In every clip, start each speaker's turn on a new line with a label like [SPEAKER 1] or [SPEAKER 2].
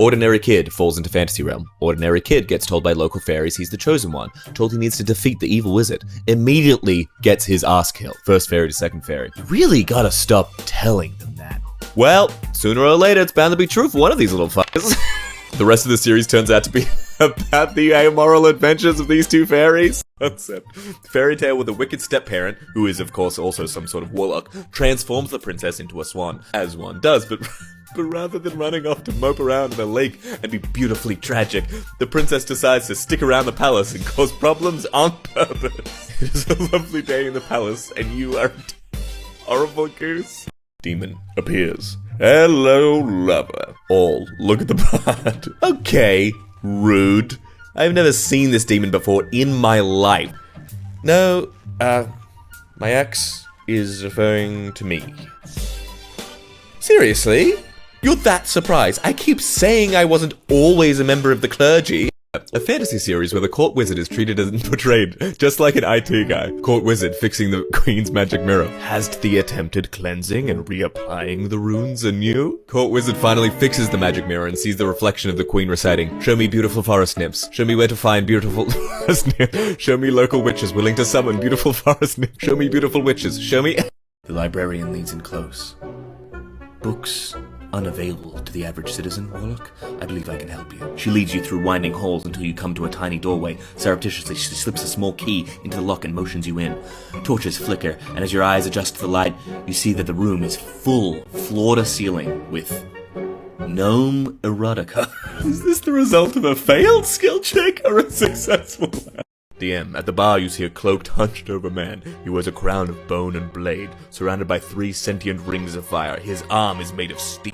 [SPEAKER 1] Ordinary kid falls into fantasy realm. Ordinary kid gets told by local fairies he's the chosen one. Told he needs to defeat the evil wizard. Immediately gets his ass killed. First fairy to second fairy. You really gotta stop telling them that. Well, sooner or later it's bound to be true for one of these little fuckers. The rest of the series turns out to be about the amoral adventures of these two fairies. Concept. Fairy tale with a wicked step-parent, who is of course also some sort of warlock, transforms the princess into a swan, as one does, but rather than running off to mope around in a lake and be beautifully tragic, the princess decides to stick around the palace and cause problems on purpose. It is a lovely day in the palace, and you are a horrible goose. Demon appears. Hello, lover. All look at the part. Okay, rude. I've never seen this demon before in my life. No, my ex is referring to me. Seriously? You're that surprised? I keep saying I wasn't always a member of the clergy. A fantasy series where the court wizard is treated and portrayed just like an IT guy. Court wizard fixing the queen's magic mirror. Has the attempted cleansing and reapplying the runes anew? Court wizard finally fixes the magic mirror and sees the reflection of the queen reciting, "Show me beautiful forest nymphs. Show me where to find beautiful forest nymphs. Show me local witches willing to summon beautiful forest nymphs. Show me beautiful witches. Show me..." The librarian leans in close. Books unavailable to the average citizen, Warlock? I believe I can help you. She leads you through winding halls until you come to a tiny doorway. Surreptitiously, she slips a small key into the lock and motions you in. Torches flicker, and as your eyes adjust to the light, you see that the room is full, floor to ceiling, with gnome erotica. Is this the result of a failed skill check or a successful one? DM. At the bar, you see a cloaked, hunched-over man. He wears a crown of bone and blade, surrounded by 3 sentient rings of fire. His arm is made of steel.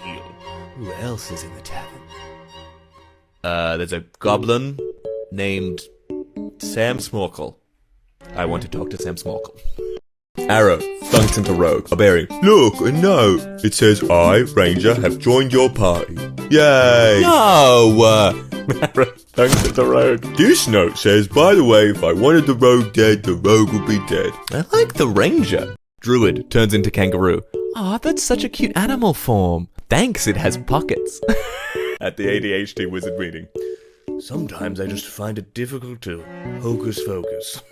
[SPEAKER 1] Who else is in the tavern? There's a goblin named Sam Smorkle. I want to talk to Sam Smorkle. Arrow, thunked into rogue. Barbarian. Look, a note. It says, "I, Ranger, have joined your party." Yay! No! Arrow, thunked into rogue. This note says, "By the way, if I wanted the rogue dead, the rogue would be dead." I like the Ranger. Druid turns into kangaroo. Aw, that's such a cute animal form. Thanks, it has pockets. At the ADHD wizard meeting. Sometimes I just find it difficult to hocus focus.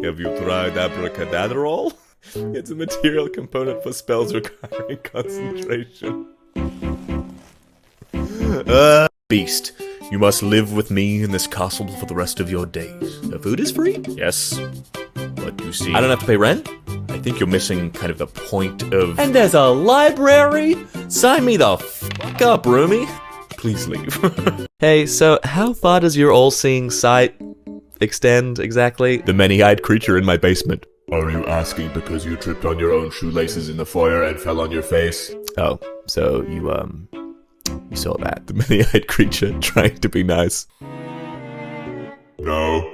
[SPEAKER 1] Have you tried abracadabra? It's a material component for spells requiring concentration. Beast. You must live with me in this castle for the rest of your days. The food is free? Yes. But you see... I don't have to pay rent? I think you're missing kind of the point of... And there's a library? Sign me the fuck up, roomie. Please leave. Hey, so how far does your all-seeing sight extend, exactly? The many-eyed creature in my basement. Are you asking because you tripped on your own shoelaces in the foyer and fell on your face? Oh, so you saw that. The many-eyed creature trying to be nice. No.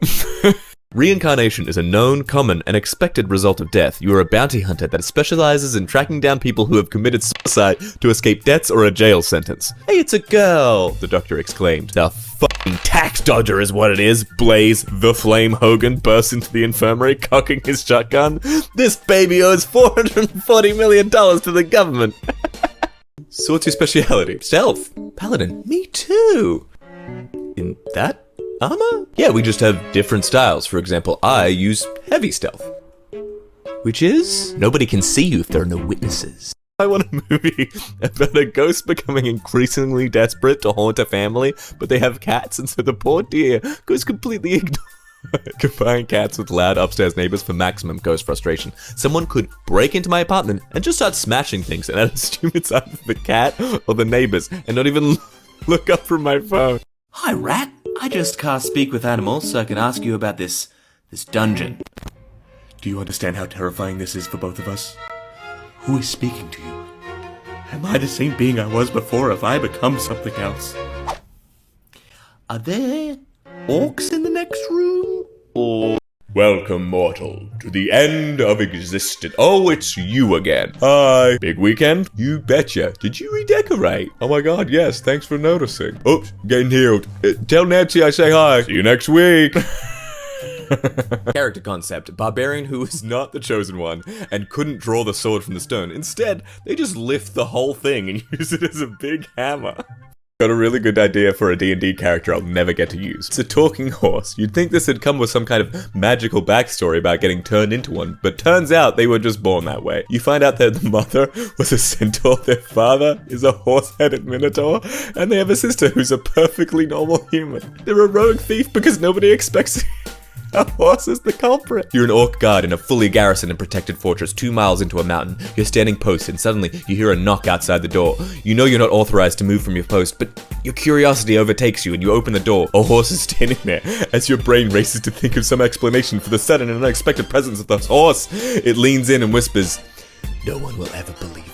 [SPEAKER 1] Reincarnation is a known, common, and expected result of death. You are a bounty hunter that specializes in tracking down people who have committed suicide to escape debts or a jail sentence. Hey, it's a girl, the doctor exclaimed. The fucking tax dodger is what it is. Blaze, the Flame Hogan, bursts into the infirmary, cocking his shotgun. This baby owes $440 million to the government. So what's your speciality? Stealth. Paladin. Me too. In that armor? Yeah, we just have different styles. For example, I use heavy stealth. Which is? Nobody can see you if there are no witnesses. I want a movie about a ghost becoming increasingly desperate to haunt a family, but they have cats, and so the poor dear goes completely ignored. Combine cats with loud upstairs neighbors for maximum ghost frustration. Someone could break into my apartment and just start smashing things, and I'd assume it's either the cat or the neighbors, and not even look up from my phone. Hi, rat. I just cast Speak with Animals so I can ask you about this dungeon. Do you understand how terrifying this is for both of us? Who is speaking to you? Am I the same being I was before, or have I become something else? Are there orcs in the next room? Or... Welcome, mortal, to the end of existence. Oh, it's you again. Hi. Big weekend? You betcha. Did you redecorate? Oh my god, yes. Thanks for noticing. Oops, getting healed. Tell Nancy I say hi. See you next week. Character concept. Barbarian who is not the chosen one and couldn't draw the sword from the stone. Instead, they just lift the whole thing and use it as a big hammer. Got a really good idea for a D&D character I'll never get to use. It's a talking horse. You'd think this had come with some kind of magical backstory about getting turned into one, but turns out they were just born that way. You find out that the mother was a centaur, their father is a horse-headed minotaur, and they have a sister who's a perfectly normal human. They're a rogue thief because nobody expects a horse is the culprit. You're an orc guard in a fully garrisoned and protected fortress 2 miles into a mountain. You're standing post and suddenly you hear a knock outside the door. You know you're not authorized to move from your post, but your curiosity overtakes you and you open the door. A horse is standing there. As your brain races to think of some explanation for the sudden and unexpected presence of the horse, it leans in and whispers, "No one will ever believe